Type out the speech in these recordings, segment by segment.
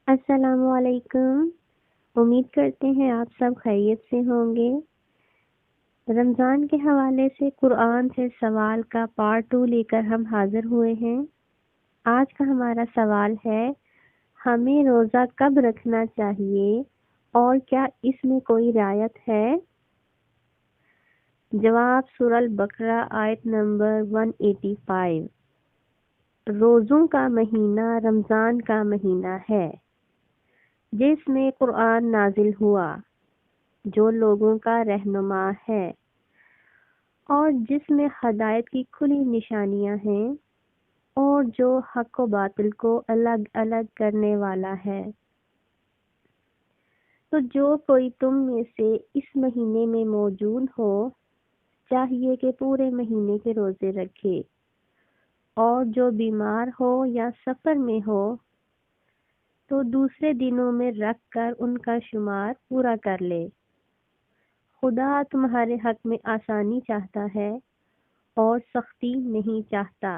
السلام علیکم۔ امید کرتے ہیں آپ سب خیریت سے ہوں گے۔ رمضان کے حوالے سے قرآن سے سوال کا پارٹ 2 لے کر ہم حاضر ہوئے ہیں۔ آج کا ہمارا سوال ہے، ہمیں روزہ کب رکھنا چاہیے اور کیا اس میں کوئی رعایت ہے؟ جواب سورہ البقرہ آیت نمبر 185۔ روزوں کا مہینہ رمضان کا مہینہ ہے جس میں قرآن نازل ہوا، جو لوگوں کا رہنما ہے اور جس میں ہدایت کی کھلی نشانیاں ہیں اور جو حق و باطل کو الگ الگ کرنے والا ہے۔ تو جو کوئی تم میں سے اس مہینے میں موجود ہو چاہیے کہ پورے مہینے کے روزے رکھے، اور جو بیمار ہو یا سفر میں ہو تو دوسرے دنوں میں رکھ کر ان کا شمار پورا کر لے۔ خدا تمہارے حق میں آسانی چاہتا ہے اور سختی نہیں چاہتا،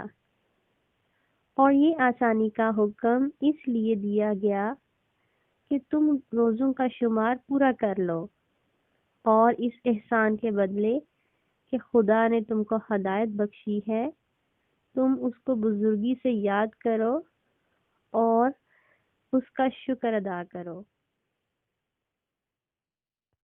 اور یہ آسانی کا حکم اس لیے دیا گیا کہ تم روزوں کا شمار پورا کر لو، اور اس احسان کے بدلے کہ خدا نے تم کو ہدایت بخشی ہے تم اس کو بزرگی سے یاد کرو اور اس کا شکر ادا کرو۔